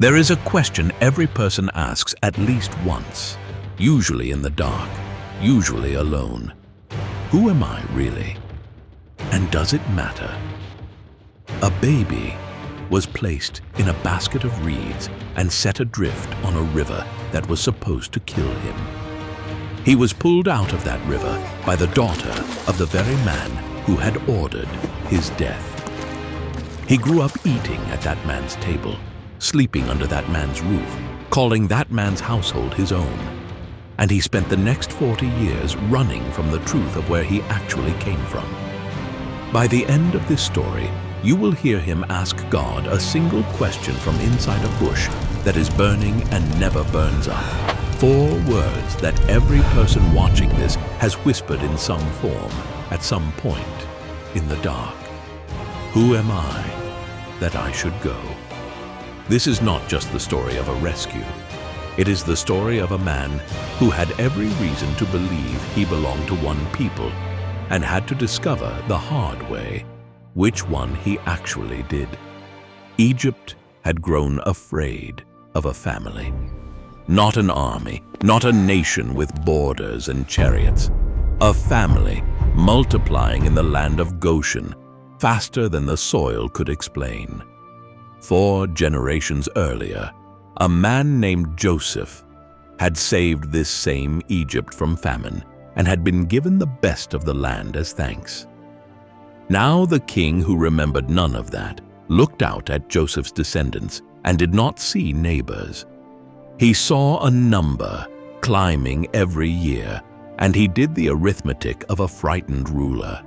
There is a question every person asks at least once, usually in the dark, usually alone. Who am I really? And does it matter? A baby was placed in a basket of reeds and set adrift on a river that was supposed to kill him. He was pulled out of that river by the daughter of the very man who had ordered his death. He grew up eating at that man's table, sleeping under that man's roof, calling that man's household his own. And he spent the next 40 years running from the truth of where he actually came from. By the end of this story, you will hear him ask God a single question from inside a bush that is burning and never burns up. 4 words that every person watching this has whispered in some form at some point in the dark. Who am I that I should go? This is not just the story of a rescue. It is the story of a man who had every reason to believe he belonged to one people and had to discover the hard way which one he actually did. Egypt had grown afraid of a family. Not an army, not a nation with borders and chariots. A family multiplying in the land of Goshen faster than the soil could explain. 4 generations earlier, a man named Joseph had saved this same Egypt from famine and had been given the best of the land as thanks. Now the king, who remembered none of that, looked out at Joseph's descendants and did not see neighbors. He saw a number climbing every year, and he did the arithmetic of a frightened ruler.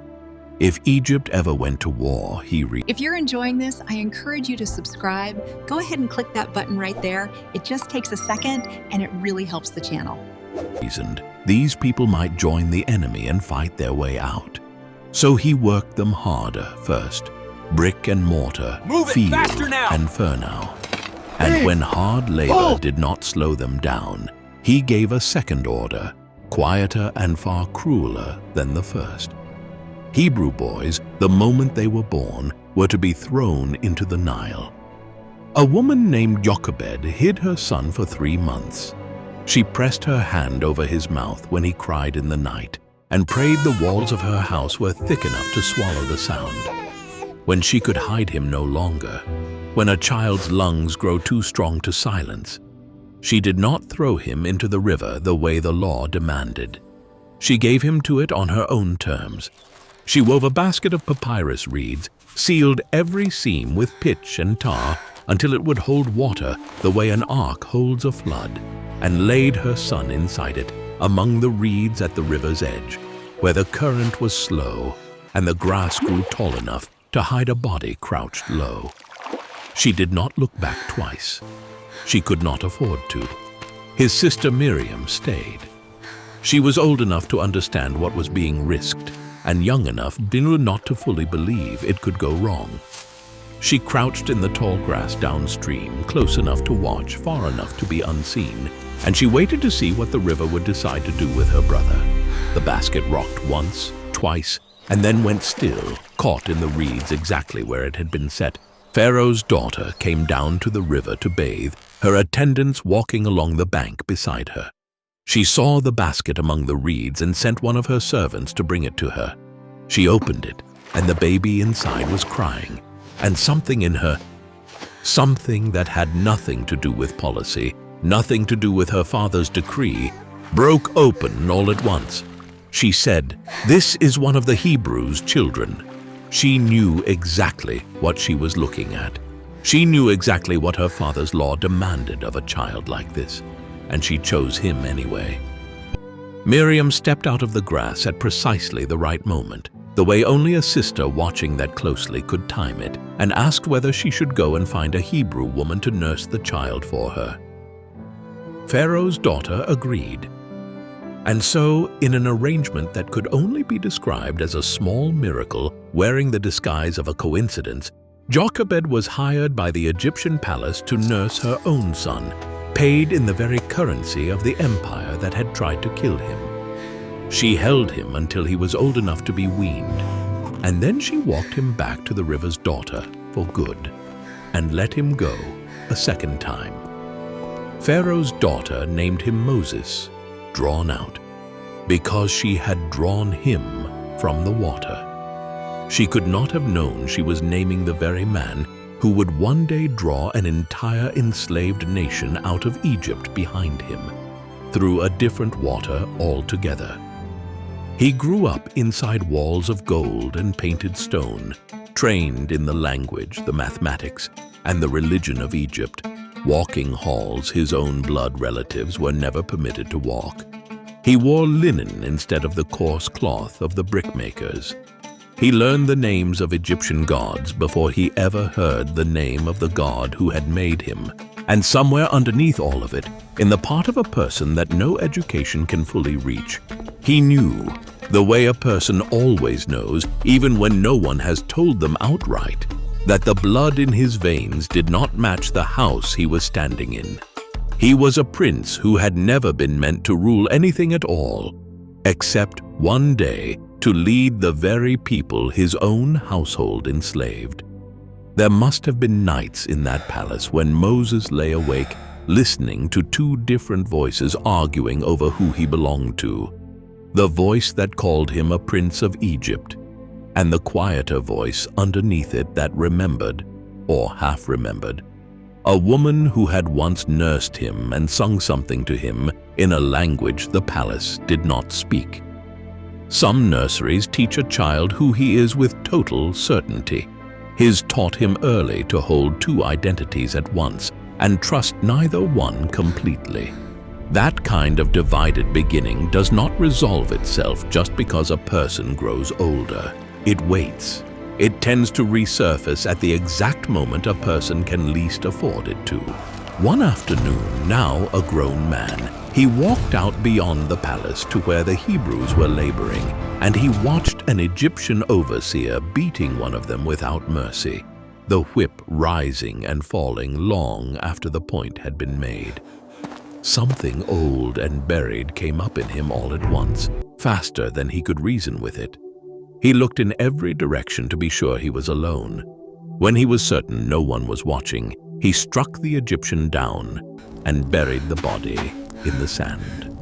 If Egypt ever went to war, If you're enjoying this, I encourage you to subscribe. Go ahead and click that button right there. It just takes a second, and it really helps the channel. reasoned these people might join the enemy and fight their way out. So he worked them harder first, brick and mortar, field and furnace. And when hard labor did not slow them down, he gave a second order, quieter and far crueler than the first. Hebrew boys, the moment they were born, were to be thrown into the Nile. A woman named Jochebed hid her son for 3 months. She pressed her hand over his mouth when he cried in the night and prayed the walls of her house were thick enough to swallow the sound. When she could hide him no longer, when a child's lungs grow too strong to silence, she did not throw him into the river the way the law demanded. She gave him to it on her own terms. She wove a basket of papyrus reeds, sealed every seam with pitch and tar until it would hold water the way an ark holds a flood, and laid her son inside it among the reeds at the river's edge, where the current was slow and the grass grew tall enough to hide a body crouched low. She did not look back twice. She could not afford to. His sister Miriam stayed. She was old enough to understand what was being risked, and young enough not to fully believe it could go wrong. She crouched in the tall grass downstream, close enough to watch, far enough to be unseen, and she waited to see what the river would decide to do with her brother. The basket rocked once, twice, and then went still, caught in the reeds exactly where it had been set. Pharaoh's daughter came down to the river to bathe, her attendants walking along the bank beside her. She saw the basket among the reeds and sent one of her servants to bring it to her. She opened it, and the baby inside was crying, and something in her, something that had nothing to do with policy, nothing to do with her father's decree, broke open all at once. She said, "This is one of the Hebrews' children." She knew exactly what she was looking at. She knew exactly what her father's law demanded of a child like this, and she chose him anyway. Miriam stepped out of the grass at precisely the right moment, the way only a sister watching that closely could time it, and asked whether she should go and find a Hebrew woman to nurse the child for her. Pharaoh's daughter agreed. And so, in an arrangement that could only be described as a small miracle wearing the disguise of a coincidence, Jochebed was hired by the Egyptian palace to nurse her own son, paid in the very currency of the empire that had tried to kill him. She held him until he was old enough to be weaned, and then she walked him back to the river's daughter for good, and let him go a second time. Pharaoh's daughter named him Moses, drawn out, because she had drawn him from the water. She could not have known she was naming the very man who would one day draw an entire enslaved nation out of Egypt behind him, through a different water altogether. He grew up inside walls of gold and painted stone, trained in the language, the mathematics, and the religion of Egypt, walking halls his own blood relatives were never permitted to walk. He wore linen instead of the coarse cloth of the brickmakers. He learned the names of Egyptian gods before he ever heard the name of the God who had made him. And somewhere underneath all of it, in the part of a person that no education can fully reach, he knew, the way a person always knows, even when no one has told them outright, that the blood in his veins did not match the house he was standing in. He was a prince who had never been meant to rule anything at all, except one day to lead the very people his own household enslaved. There must have been nights in that palace when Moses lay awake, listening to two different voices arguing over who he belonged to. The voice that called him a prince of Egypt, and the quieter voice underneath it that remembered, or half remembered, a woman who had once nursed him and sung something to him in a language the palace did not speak. Some nurseries teach a child who he is with total certainty. His taught him early to hold two identities at once and trust neither one completely. That kind of divided beginning does not resolve itself just because a person grows older. It waits. It tends to resurface at the exact moment a person can least afford it to. One afternoon, now a grown man, he walked out beyond the palace to where the Hebrews were laboring, and he watched an Egyptian overseer beating one of them without mercy, the whip rising and falling long after the point had been made. Something old and buried came up in him all at once, faster than he could reason with it. He looked in every direction to be sure he was alone. When he was certain no one was watching, he struck the Egyptian down and buried the body in the sand.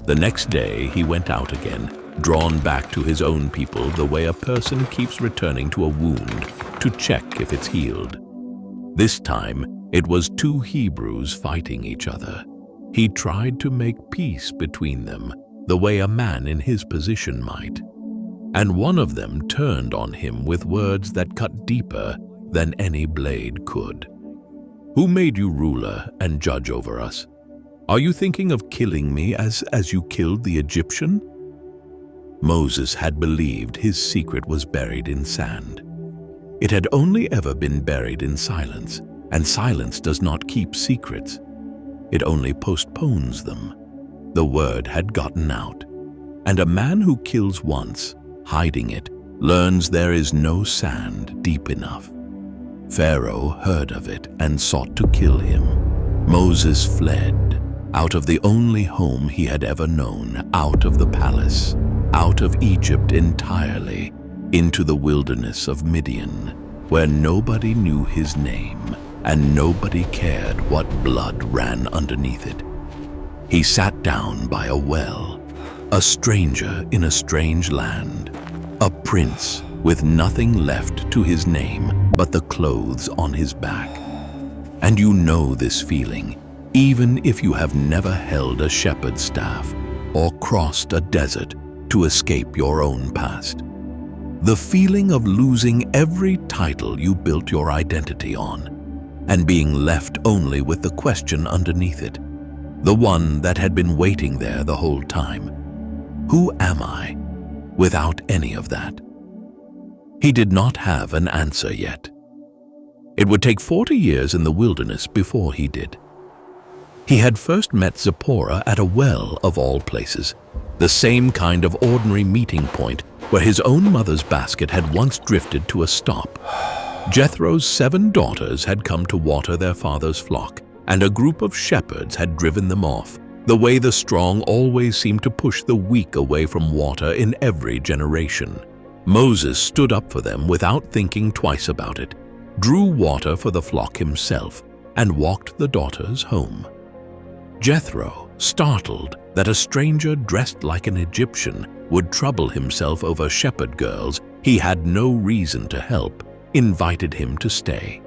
The next day he went out again, drawn back to his own people the way a person keeps returning to a wound to check if it's healed. This time it was two Hebrews fighting each other. He tried to make peace between them the way a man in his position might. And one of them turned on him with words that cut deeper than any blade could. "Who made you ruler and judge over us? Are you thinking of killing me as you killed the Egyptian?" Moses had believed his secret was buried in sand. It had only ever been buried in silence, and silence does not keep secrets. It only postpones them. The word had gotten out, and a man who kills once, hiding it, learns there is no sand deep enough. Pharaoh heard of it and sought to kill him. Moses fled, out of the only home he had ever known, out of the palace, out of Egypt entirely, into the wilderness of Midian, where nobody knew his name and nobody cared what blood ran underneath it. He sat down by a well, a stranger in a strange land, a prince with nothing left to his name but the clothes on his back. And you know this feeling, even if you have never held a shepherd's staff or crossed a desert to escape your own past. The feeling of losing every title you built your identity on, and being left only with the question underneath it, the one that had been waiting there the whole time. Who am I without any of that? He did not have an answer yet. It would take 40 years in the wilderness before he did. He had first met Zipporah at a well of all places, the same kind of ordinary meeting point where his own mother's basket had once drifted to a stop. Jethro's 7 daughters had come to water their father's flock, and a group of shepherds had driven them off, the way the strong always seem to push the weak away from water in every generation. Moses stood up for them without thinking twice about it, drew water for the flock himself, and walked the daughters home. Jethro, startled that a stranger dressed like an Egyptian would trouble himself over shepherd girls he had no reason to help, invited him to stay.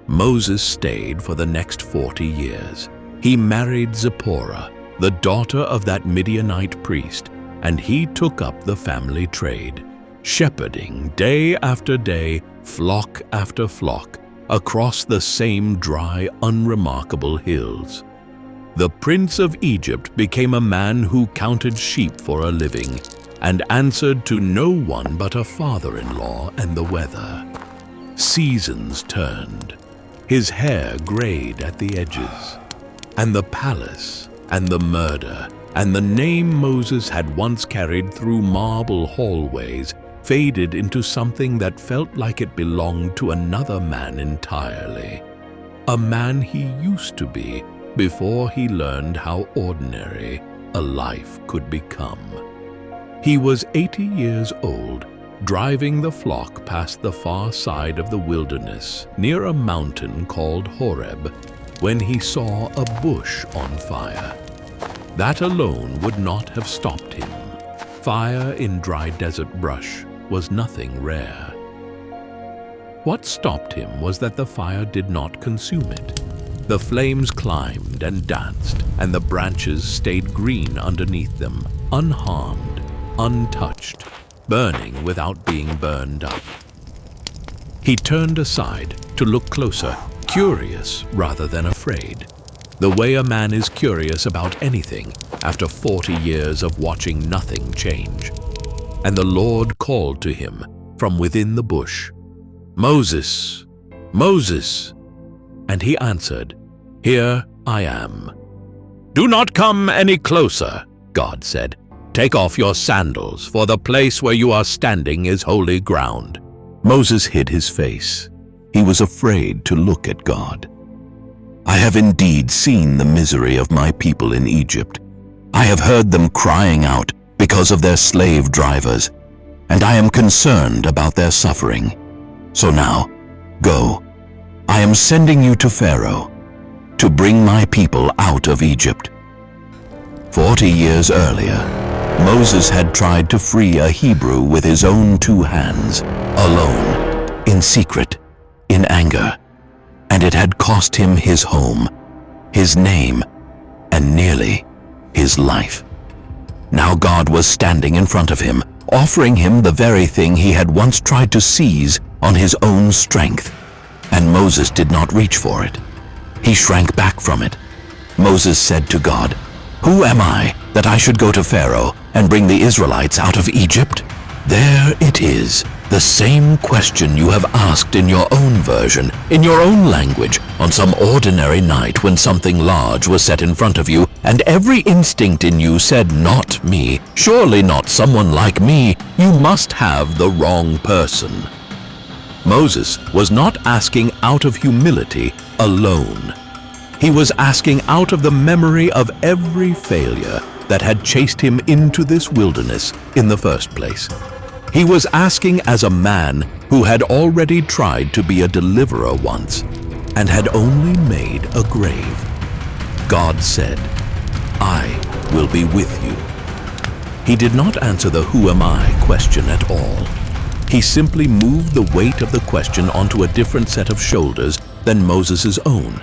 Moses stayed for the next 40 years. He married Zipporah, the daughter of that Midianite priest, and he took up the family trade, shepherding day after day, flock after flock, across the same dry, unremarkable hills. The prince of Egypt became a man who counted sheep for a living and answered to no one but a father-in-law and the weather. Seasons turned. His hair grayed at the edges, and the palace and the murder and the name Moses had once carried through marble hallways faded into something that felt like it belonged to another man entirely. A man he used to be before he learned how ordinary a life could become. He was 80 years old, driving the flock past the far side of the wilderness near a mountain called Horeb, when he saw a bush on fire. That alone would not have stopped him. Fire in dry desert brush was nothing rare. What stopped him was that the fire did not consume it. The flames climbed and danced, and the branches stayed green underneath them, unharmed, untouched, burning without being burned up. He turned aside to look closer, curious rather than afraid, the way a man is curious about anything after 40 years of watching nothing change. And the Lord called to him from within the bush, "Moses, Moses!" And he answered, "Here I am." "Do not come any closer," God said. "Take off your sandals, for the place where you are standing is holy ground." Moses hid his face. He was afraid to look at God. "I have indeed seen the misery of my people in Egypt. I have heard them crying out because of their slave drivers, and I am concerned about their suffering. So now, go. I am sending you to Pharaoh to bring my people out of Egypt." 40 years earlier, Moses had tried to free a Hebrew with his own 2 hands, alone, in secret, in anger, and it had cost him his home, his name, and nearly his life. Now God was standing in front of him, offering him the very thing he had once tried to seize on his own strength, and Moses did not reach for it. He shrank back from it. Moses said to God, "Who am I that I should go to Pharaoh and bring the Israelites out of Egypt?" There it is, the same question you have asked in your own version, in your own language, on some ordinary night when something large was set in front of you, and every instinct in you said, "Not me, surely not someone like me, you must have the wrong person." Moses was not asking out of humility alone. He was asking out of the memory of every failure that had chased him into this wilderness in the first place. He was asking as a man who had already tried to be a deliverer once and had only made a grave. God said, "I will be with you." He did not answer the "who am I" question at all. He simply moved the weight of the question onto a different set of shoulders than Moses' own.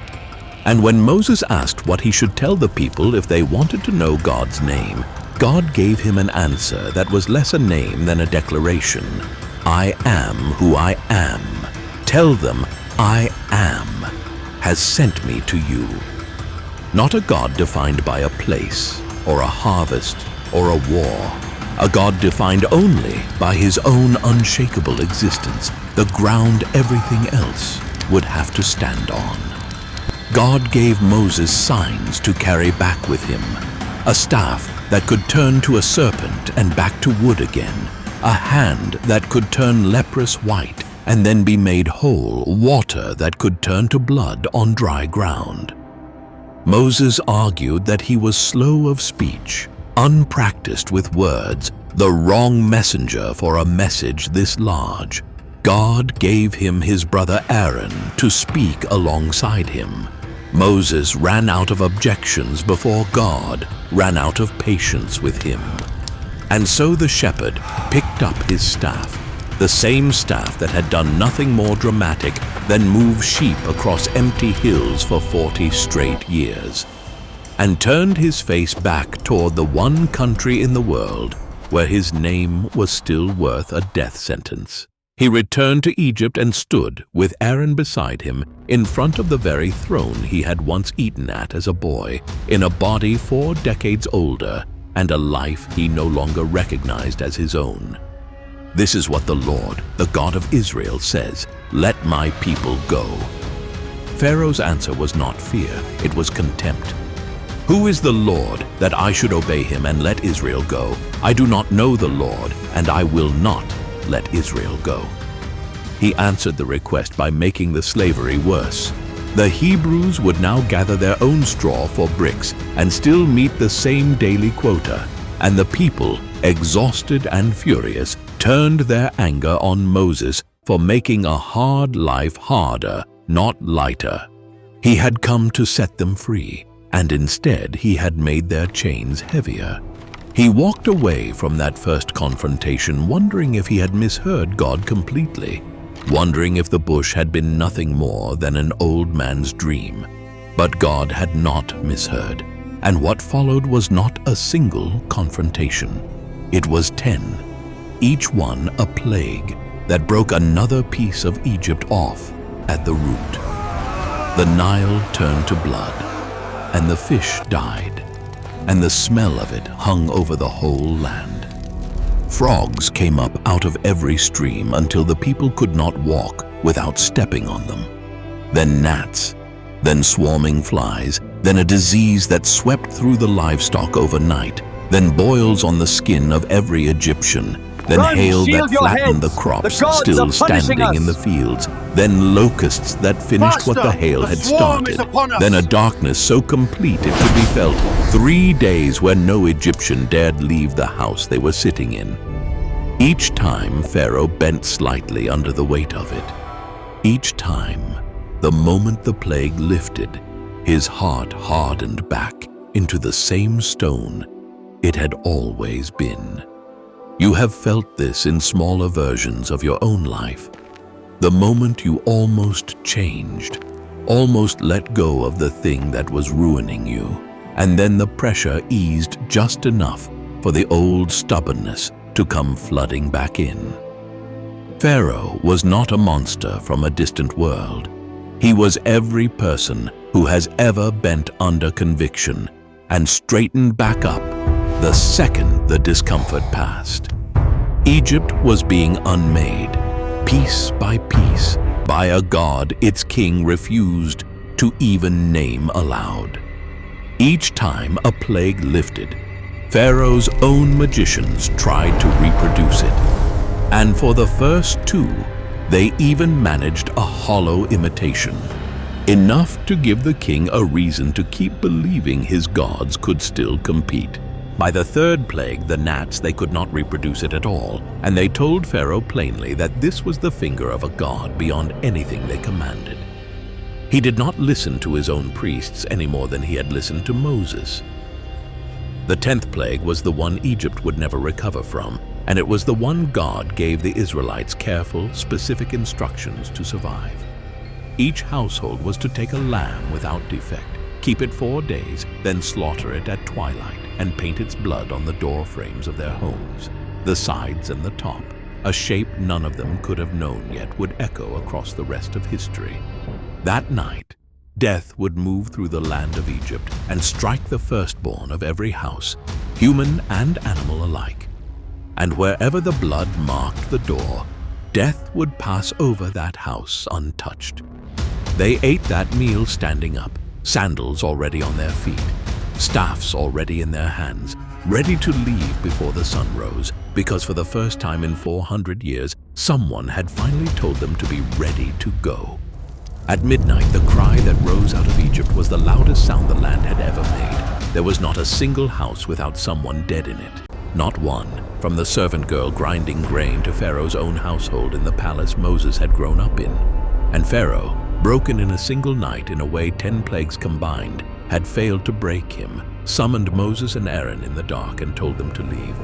And when Moses asked what he should tell the people if they wanted to know God's name, God gave him an answer that was less a name than a declaration. "I am who I am. Tell them, I am has sent me to you." Not a God defined by a place, or a harvest, or a war. A God defined only by his own unshakable existence, the ground everything else would have to stand on. God gave Moses signs to carry back with him, a staff that could turn to a serpent and back to wood again, a hand that could turn leprous white and then be made whole, water that could turn to blood on dry ground. Moses argued that he was slow of speech, unpracticed with words, the wrong messenger for a message this large. God gave him his brother Aaron to speak alongside him. Moses ran out of objections before God ran out of patience with him. And so the shepherd picked up his staff, the same staff that had done nothing more dramatic than move sheep across empty hills for 40 straight years, and turned his face back toward the one country in the world where his name was still worth a death sentence. He returned to Egypt and stood, with Aaron beside him, in front of the very throne he had once eaten at as a boy, in a body 4 decades older and a life he no longer recognized as his own. This is what the Lord, the God of Israel, says, "Let my people go." Pharaoh's answer was not fear, it was contempt. Who is the Lord that I should obey him and let Israel go? I do not know the Lord, and I will not let Israel go. He answered the request by making the slavery worse. The Hebrews would now gather their own straw for bricks and still meet the same daily quota, and the people, exhausted and furious, turned their anger on Moses for making a hard life harder, not lighter. He had come to set them free, and instead he had made their chains heavier. He walked away from that first confrontation wondering if he had misheard God completely, wondering if the bush had been nothing more than an old man's dream. But God had not misheard, and what followed was not a single confrontation. It was 10, each one a plague that broke another piece of Egypt off at the root. The Nile turned to blood, and the fish died, and the smell of it hung over the whole land. Frogs came up out of every stream until the people could not walk without stepping on them. Then gnats, then swarming flies, then a disease that swept through the livestock overnight, then boils on the skin of every Egyptian, then hail that flattened the crops still standing in the fields, then locusts that finished what the hail had started, then a darkness so complete it could be felt 3 days where no Egyptian dared leave the house they were sitting in. Each time Pharaoh bent slightly under the weight of it. Each time, the moment the plague lifted, his heart hardened back into the same stone it had always been. You have felt this in smaller versions of your own life. The moment you almost changed, almost let go of the thing that was ruining you, and then the pressure eased just enough for the old stubbornness to come flooding back in. Pharaoh was not a monster from a distant world. He was every person who has ever bent under conviction and straightened back up the second the discomfort passed. Egypt was being unmade, piece by piece, by a god its king refused to even name aloud. Each time a plague lifted, Pharaoh's own magicians tried to reproduce it. And for the first 2, they even managed a hollow imitation, enough to give the king a reason to keep believing his gods could still compete. By the 3rd plague, the gnats, they could not reproduce it at all, and they told Pharaoh plainly that this was the finger of a god beyond anything they commanded. He did not listen to his own priests any more than he had listened to Moses. The 10th plague was the one Egypt would never recover from, and it was the one God gave the Israelites careful, specific instructions to survive. Each household was to take a lamb without defect, keep it 4 days, then slaughter it at twilight, and paint its blood on the door frames of their homes, the sides and the top. A shape none of them could have known yet would echo across the rest of history. That night, death would move through the land of Egypt and strike the firstborn of every house, human and animal alike. And wherever the blood marked the door, death would pass over that house untouched. They ate that meal standing up, sandals already on their feet, staffs already in their hands, ready to leave before the sun rose, because for the first time in 400 years, someone had finally told them to be ready to go. At midnight, the cry that rose out of Egypt was the loudest sound the land had ever made. There was not a single house without someone dead in it. not one. From the servant girl grinding grain to Pharaoh's own household in the palace Moses had grown up in. And Pharaoh, broken in a single night in a way 10 plagues combined, had failed to break him, summoned Moses and Aaron in the dark and told them to leave,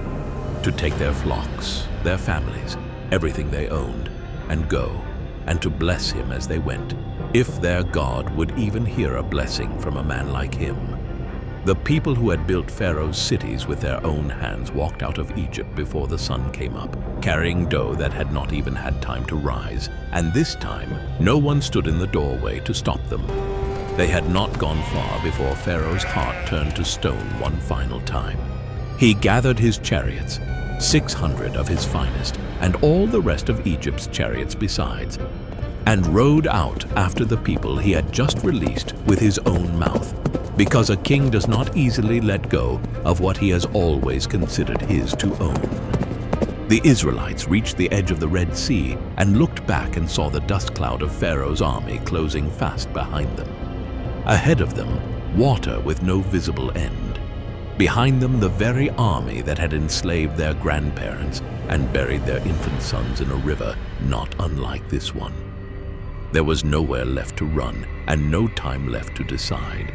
to take their flocks, their families, everything they owned, and go, and to bless him as they went, if their God would even hear a blessing from a man like him. The people who had built Pharaoh's cities with their own hands walked out of Egypt before the sun came up, carrying dough that had not even had time to rise, and this time no one stood in the doorway to stop them. They had not gone far before Pharaoh's heart turned to stone one final time. He gathered his chariots, 600 of his finest, and all the rest of Egypt's chariots besides, and rode out after the people he had just released with his own mouth, because a king does not easily let go of what he has always considered his to own. The Israelites reached the edge of the Red Sea and looked back and saw the dust cloud of Pharaoh's army closing fast behind them. Ahead of them, water with no visible end. Behind them, the very army that had enslaved their grandparents and buried their infant sons in a river not unlike this one. There was nowhere left to run and no time left to decide.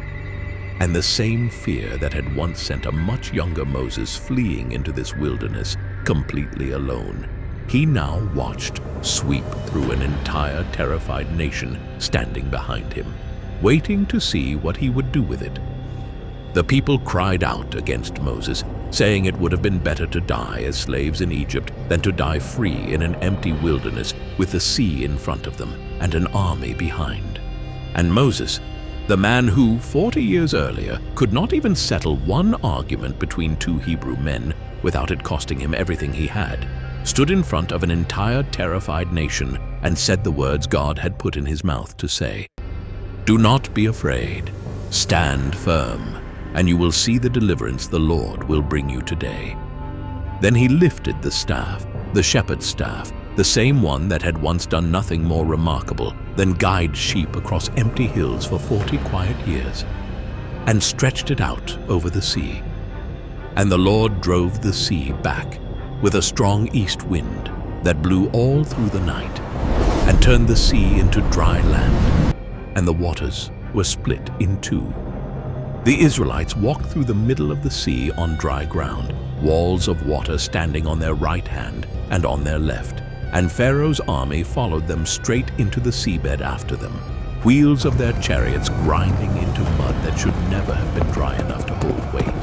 And the same fear that had once sent a much younger Moses fleeing into this wilderness completely alone, he now watched sweep through an entire terrified nation standing behind him, waiting to see what he would do with it. The people cried out against Moses, saying it would have been better to die as slaves in Egypt than to die free in an empty wilderness with the sea in front of them and an army behind. And Moses, the man who, 40 years earlier, could not even settle one argument between two Hebrew men without it costing him everything he had, stood in front of an entire terrified nation and said the words God had put in his mouth to say, "Do not be afraid, stand firm, and you will see the deliverance the Lord will bring you today." Then he lifted the staff, the shepherd's staff, the same one that had once done nothing more remarkable than guide sheep across empty hills for 40 quiet years, and stretched it out over the sea. And the Lord drove the sea back with a strong east wind that blew all through the night, and turned the sea into dry land, and the waters were split in two. The Israelites walked through the middle of the sea on dry ground, walls of water standing on their right hand and on their left, and Pharaoh's army followed them straight into the seabed after them, wheels of their chariots grinding into mud that should never have been dry enough to hold weight.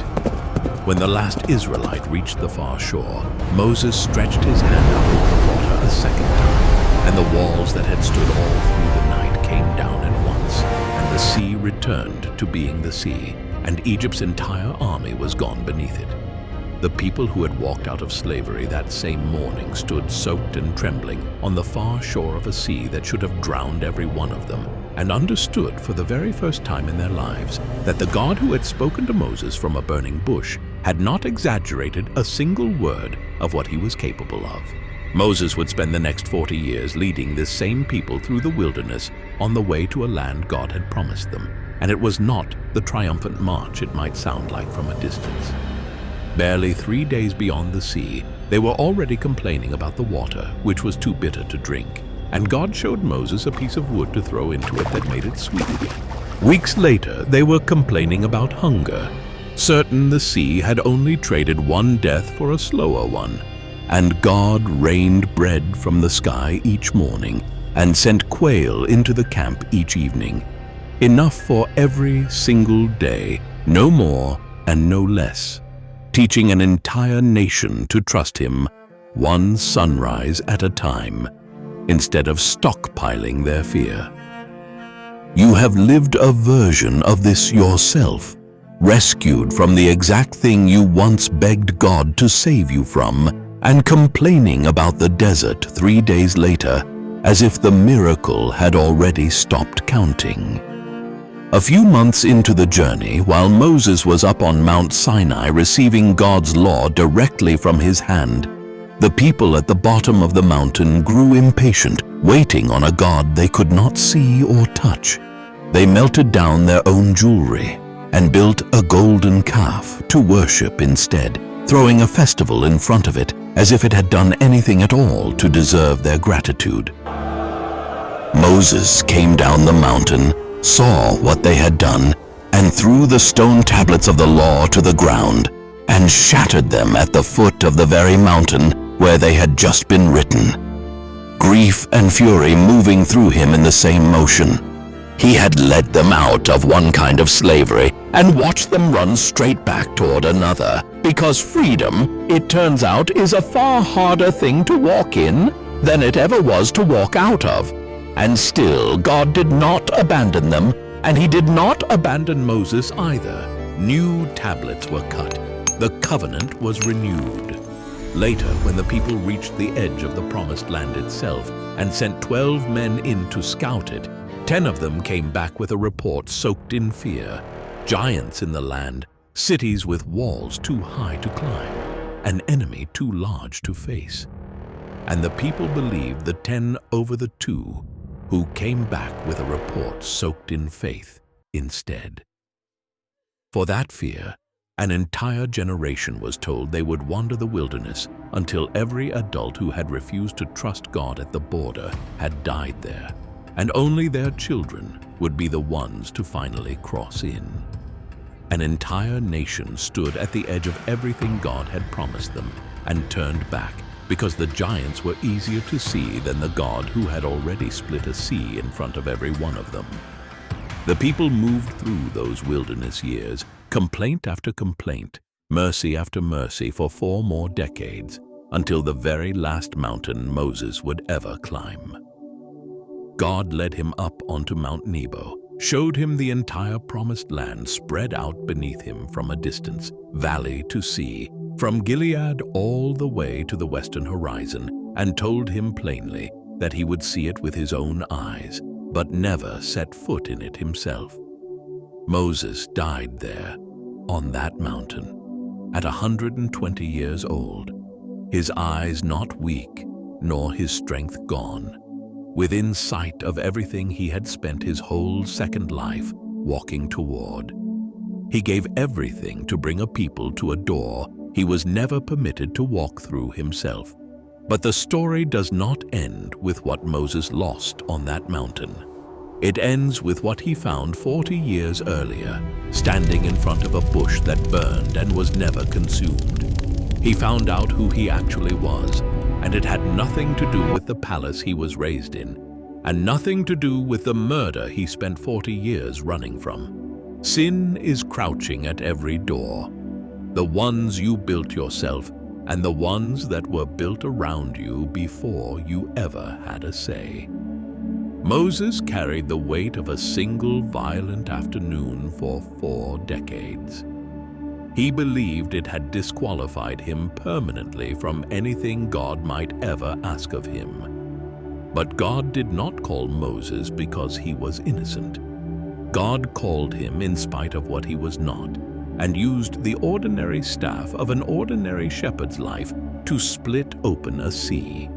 When the last Israelite reached the far shore, Moses stretched his hand out over the water a second time, and the walls that had stood all through the night came down at once, and the sea returned to being the sea, and Egypt's entire army was gone beneath it. The people who had walked out of slavery that same morning stood soaked and trembling on the far shore of a sea that should have drowned every one of them, and understood for the very first time in their lives that the God who had spoken to Moses from a burning bush had not exaggerated a single word of what he was capable of. Moses would spend the next 40 years leading this same people through the wilderness on the way to a land God had promised them, and it was not the triumphant march it might sound like from a distance. Barely 3 days beyond the sea, they were already complaining about the water, which was too bitter to drink, and God showed Moses a piece of wood to throw into it that made it sweet again. Weeks later, they were complaining about hunger, certain the sea had only traded one death for a slower one, and God rained bread from the sky each morning and sent quail into the camp each evening, enough for every single day, no more and no less, teaching an entire nation to trust him one sunrise at a time, instead of stockpiling their fear. You have lived a version of this yourself, rescued from the exact thing you once begged God to save you from, and complaining about the desert 3 days later, as if the miracle had already stopped counting. A few months into the journey, while Moses was up on Mount Sinai receiving God's law directly from his hand, the people at the bottom of the mountain grew impatient, waiting on a God they could not see or touch. They melted down their own jewelry and built a golden calf to worship instead, throwing a festival in front of it as if it had done anything at all to deserve their gratitude. Moses came down the mountain, saw what they had done, and threw the stone tablets of the law to the ground, and shattered them at the foot of the very mountain where they had just been written. Grief and fury moving through him in the same motion. He had led them out of one kind of slavery and watched them run straight back toward another, because freedom, it turns out, is a far harder thing to walk in than it ever was to walk out of. And still, God did not abandon them, and he did not abandon Moses either. New tablets were cut. The covenant was renewed. Later, when the people reached the edge of the promised land itself and sent 12 men in to scout it, 10 of them came back with a report soaked in fear. Giants in the land, cities with walls too high to climb, an enemy too large to face. And the people believed the 10 over the 2 who came back with a report soaked in faith instead. For that fear, an entire generation was told they would wander the wilderness until every adult who had refused to trust God at the border had died there, and only their children would be the ones to finally cross in. An entire nation stood at the edge of everything God had promised them and turned back, because the giants were easier to see than the God who had already split a sea in front of every one of them. The people moved through those wilderness years, complaint after complaint, mercy after mercy for 4 more decades, until the very last mountain Moses would ever climb. God led him up onto Mount Nebo, showed him the entire promised land spread out beneath him from a distance, valley to sea, from Gilead all the way to the western horizon, and told him plainly that he would see it with his own eyes, but never set foot in it himself. Moses died there, on that mountain, at 120 years old, his eyes not weak, nor his strength gone, within sight of everything he had spent his whole second life walking toward. He gave everything to bring a people to a door he was never permitted to walk through himself. But the story does not end with what Moses lost on that mountain. It ends with what he found 40 years earlier, standing in front of a bush that burned and was never consumed. He found out who he actually was, and it had nothing to do with the palace he was raised in, and nothing to do with the murder he spent 40 years running from. Sin is crouching at every door. The ones you built yourself, and the ones that were built around you before you ever had a say. Moses carried the weight of a single violent afternoon for 4 decades. He believed it had disqualified him permanently from anything God might ever ask of him. But God did not call Moses because he was innocent. God called him in spite of what he was not, and used the ordinary staff of an ordinary shepherd's life to split open a sea.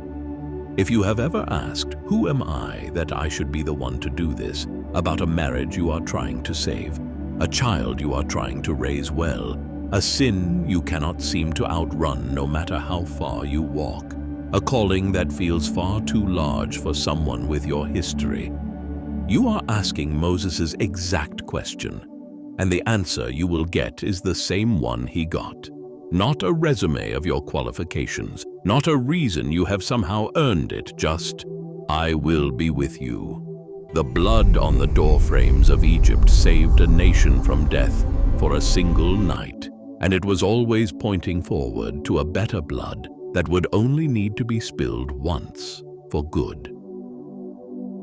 If you have ever asked, "Who am I that I should be the one to do this?" about a marriage you are trying to save, a child you are trying to raise well, a sin you cannot seem to outrun no matter how far you walk, a calling that feels far too large for someone with your history, you are asking Moses' exact question. And the answer you will get is the same one he got. Not a resume of your qualifications, not a reason you have somehow earned it, just, "I will be with you." The blood on the doorframes of Egypt saved a nation from death for a single night, and it was always pointing forward to a better blood that would only need to be spilled once for good.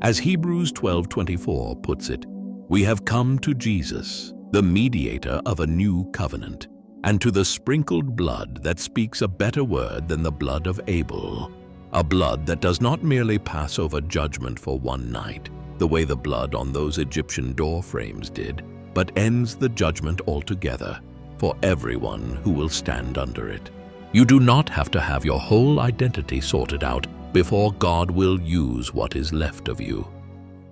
As Hebrews 12:24 puts it, we have come to Jesus, the mediator of a new covenant, and to the sprinkled blood that speaks a better word than the blood of Abel, a blood that does not merely pass over judgment for one night, the way the blood on those Egyptian door frames did, but ends the judgment altogether for everyone who will stand under it. You do not have to have your whole identity sorted out before God will use what is left of you.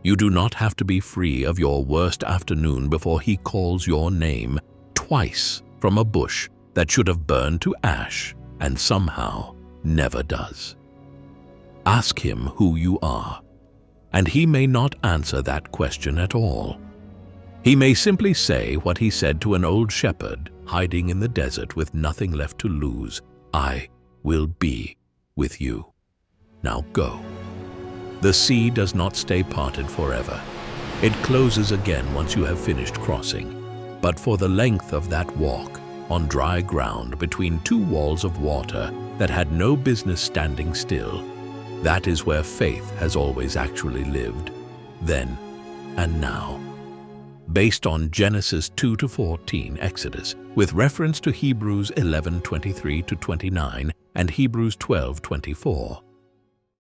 You do not have to be free of your worst afternoon before He calls your name twice from a bush that should have burned to ash and somehow never does. Ask him who you are, and he may not answer that question at all. He may simply say what he said to an old shepherd hiding in the desert with nothing left to lose: I will be with you. Now go. The sea does not stay parted forever. It closes again once you have finished crossing. But for the length of that walk, on dry ground between two walls of water that had no business standing still, that is where faith has always actually lived, then and now. Based on Genesis 2-14 Exodus, with reference to Hebrews 11:23-29 and Hebrews 12:24.